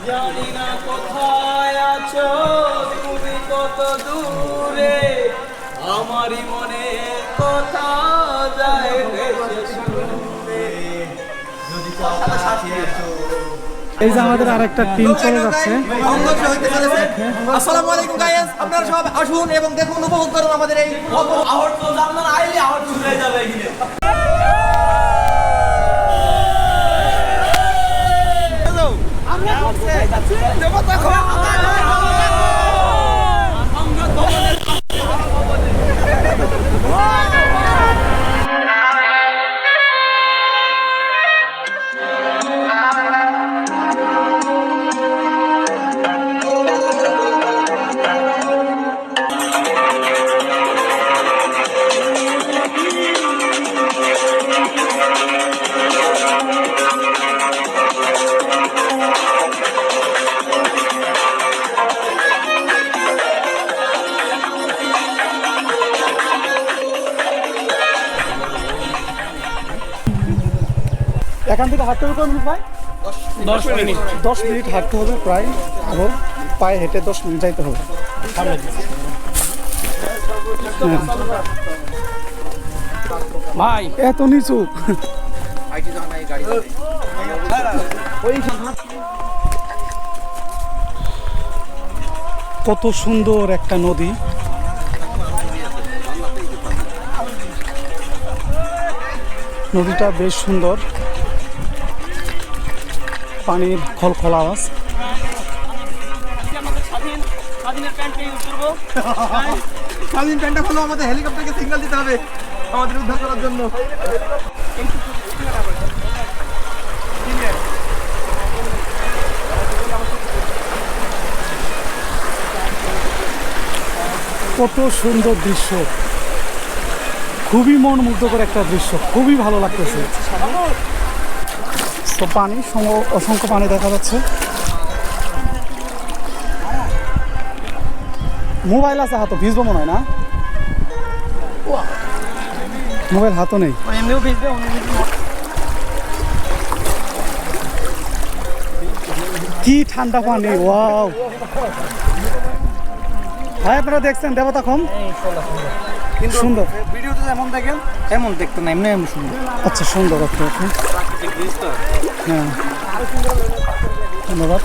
জানি না কোথায় আছো তুমি, কত দূরে আমারই মনে কথা যায় ভেসে সুরে। যদি সাথে এসো। এই যে আমাদের আরেকটা টিম চলে যাচ্ছে। আসসালামু আলাইকুম গাইস, আপনারা সব আসুন এবং দেখুন, উপভোগ করুন আমাদের এই আহত তো জানলাম আইলে আহত চলে যাবে এখানে। এখান থেকে হাঁটতে হবে কত মিনিট ভাই? 10 মিনিট। 10 মিনিট হাঁটতে হবে প্রায়, আরো পায়ে হেঁটে 10 মিনিট যাইতে হবে। ভাই এত নিচু। কত সুন্দর একটা নদী। নদীটা বেশ সুন্দর, পানির খলখল আওয়াজ। স্বাধীন প্যান্টটা হলো আমাদের হেলিকপ্টারকে সিগন্যাল দিতে হবে আমাদের উদ্ধার করার জন্য। কত সুন্দর দৃশ্য, খুবই মন মুগ্ধকর একটা দৃশ্য, খুবই ভালো লাগতেছে। তো পানি, অসংখ্য পানি দেখা যাচ্ছে। মোবাইল আছে হাতে, ভিজবো মনে হয় না? মোবাইল হাতও নেই। কি ঠান্ডা পানি, ওয়াও! ভাই আপনারা দেখছেন দেবতাখুম? সুন্দর। ভিডিওতে যেমন দেখেন এমন দেখতে না, এমনি এমন সুন্দর। আচ্ছা, সুন্দর। ওকে ওকে, হ্যাঁ, ধন্যবাদ।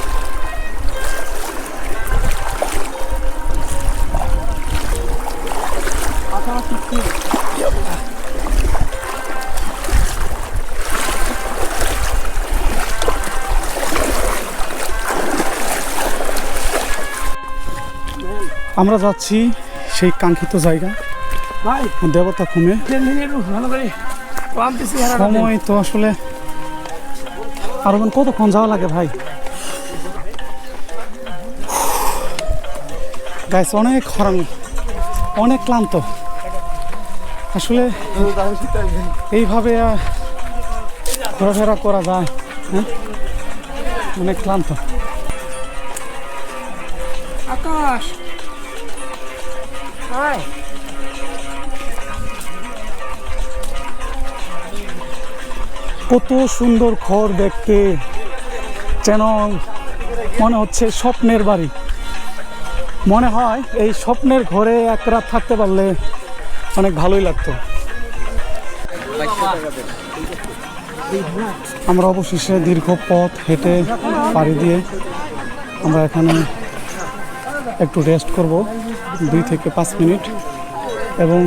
আমরা যাচ্ছি সেই কাঙ্ক্ষিত জায়গা দেবতাখুমে। সময় তো আসলে আরো কতক্ষণ যাওয়া লাগে ভাই? গাইস অনেক হরান, অনেক ক্লান্ত আসলে। এইভাবে ঘোরাফেরা করা যায়? হ্যাঁ, অনেক ক্লান্ত। আকাশ হাই, কত সুন্দর ঘর দেখতে, যেন মনে হচ্ছে স্বপ্নের বাড়ি। মনে হয় এই স্বপ্নের ঘরে এক রাত থাকতে পারলে অনেক ভালোই লাগতো। আমরা অবশেষে দীর্ঘ পথ হেঁটে পাড়ি দিয়ে আমরা এখানে একটু রেস্ট করব 2 থেকে 5 মিনিট, এবং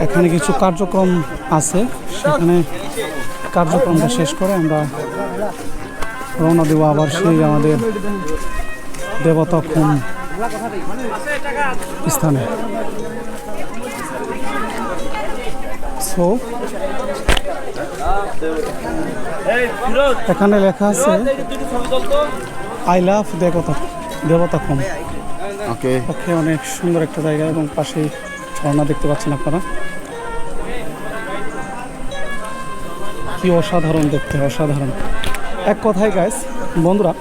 এখানে কিছু কার্যক্রম আছে, সেখানে কার্যক্রমটা শেষ করে আমরা রওনা দেব আবার সেই আমাদের দেবতাখুম স্থানে। সো এখানে লেখা আছে আই লাভ দেবতাখুম। ওকে, অনেক সুন্দর একটা জায়গা, এবং পাশেই ঝর্ণা দেখতে পাচ্ছেন আপনারা। কি অসাধারণ দেখতে, অসাধারণ। এক কথায় গাইস, বন্ধুরা,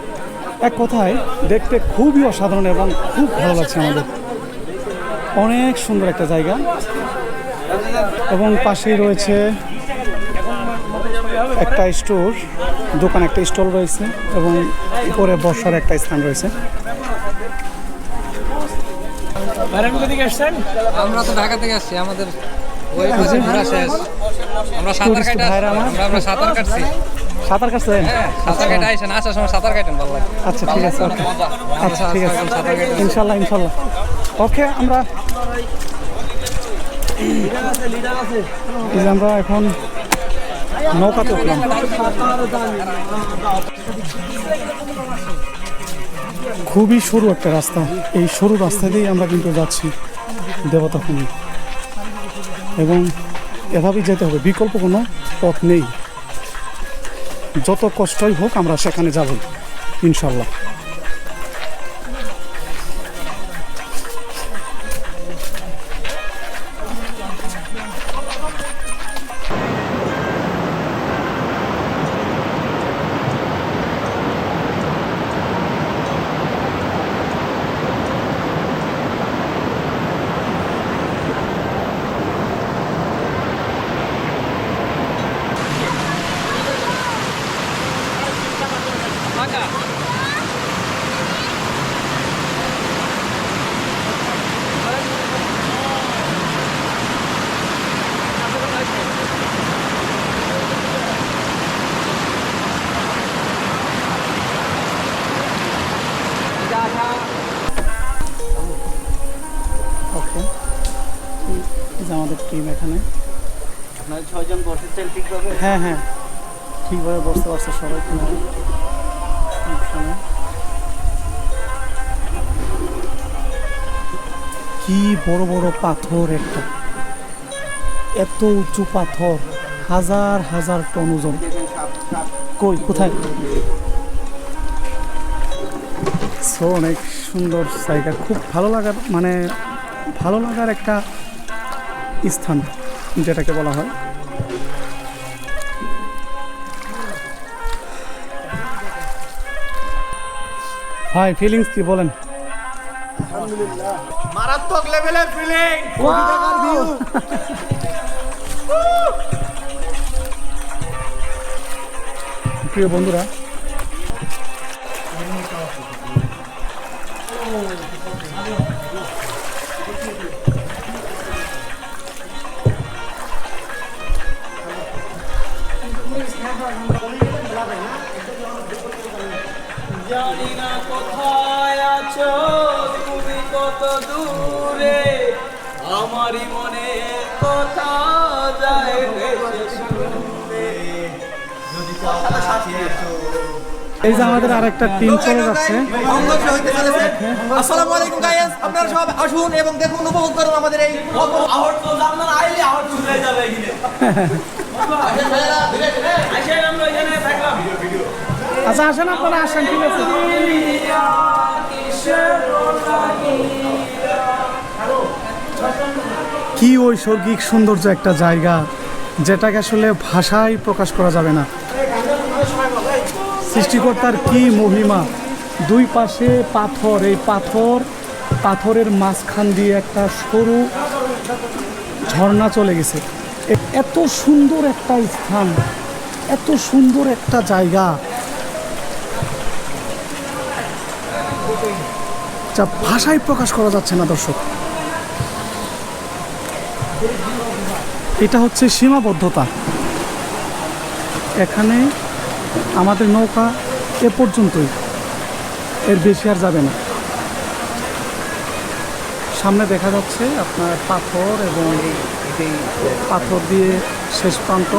এক কথায় দেখতে খুবই অসাধারণ এবং খুব ভালো লাগছে আমাদের। অনেক সুন্দর একটা জায়গা, এবং পাশেই রয়েছে একটা স্টোর। দোকান একটা স্টল রয়েছে এবং উপরে বসার একটা স্থান রয়েছে। আমরা তো ঢাকা থেকে আসছি, আমাদের ওই পাশে ঘোরা শেষ। আমরা সাঁতার টুরিস্ট কাটা ভাইরা আমার। আমরা সাঁতার কাটছি। সাঁতার কাটছেন? হ্যাঁ, সাঁতার কাটা আইসেন, আসার সময় সাঁতার কাটেন, ভালো লাগে। আচ্ছা ঠিক আছে, ওকে। মজা। আচ্ছা ঠিক আছে, সাঁতার কাটেন। ইনশাল্লাহ ইনশাল্লাহ। ওকে, আমরা এই যে আমরা এখন নৌকাতে উঠলাম। খুবই সরু একটা রাস্তা, এই সরু রাস্তা দিয়েই আমরা কিন্তু যাচ্ছি দেবতাখনি, এবং এভাবেই যেতে হবে, বিকল্প কোনো পথ নেই। যত কষ্টই হোক আমরা সেখানে যাব ইনশাল্লাহ। ওকে, এই যে আমাদের টিম এখানে। আপনারা 6 জন বসেছেন ঠিকভাবে? হ্যাঁ হ্যাঁ, ঠিকভাবে বসতে পারছে সবাই, কোনো সমস্যা নেই। কি বড় বড় পাথর, একটা এত উঁচু পাথর, হাজার হাজার টন ওজন। কই, কোথায়? সো অনেক সুন্দর জায়গা, খুব ভালো লাগার, মানে ভালো লাগার একটা স্থান যেটাকে বলা হয়। ভাই ফিলিংস কি বলেন? মারাত্মক লেভেলের ফিলিং। প্রিয় বন্ধুরা, জানি না কোথায় আছো তুমি, কত দূরে আমারই মনে কথা যায় ভেসে শুনতে। যদি কথা সাথে এই যে আমাদের আরেকটা টিম চলে যাচ্ছে। আসসালামু আলাইকুম গাইস, আপনারা সব আসুন এবং দেখুন, উপভোগ করুন আমাদের এই আহট তো জানলাম আইলে আহট শুরু হয়ে যাবে এখানে। আসেন আমরা এখানে থাকলাম। আচ্ছা আসেন, আপনারা আসেন, ঠিক আছে। কি ঐশ্বরিক সৌন্দর্য একটা জায়গা, যেটাকে আসলে ভাষায় প্রকাশ করা যাবে না। সৃষ্টিকর্তার কি মহিমা, দুই পাশে পাথর, এই পাথরের মাঝখান দিয়ে একটা সরু ঝর্ণা চলে গেছে। এত সুন্দর একটা স্থান, এত সুন্দর একটা জায়গা, যা ভাষায় প্রকাশ করা যাচ্ছে না দর্শক। এটা হচ্ছে সীমাবদ্ধতা, এখানে আমাদের নৌকা এ পর্যন্তই, এর বেশি আর যাবে না। সামনে দেখা যাচ্ছে আপনার পাথর, এবং পাথর দিয়ে শেষ প্রান্ত।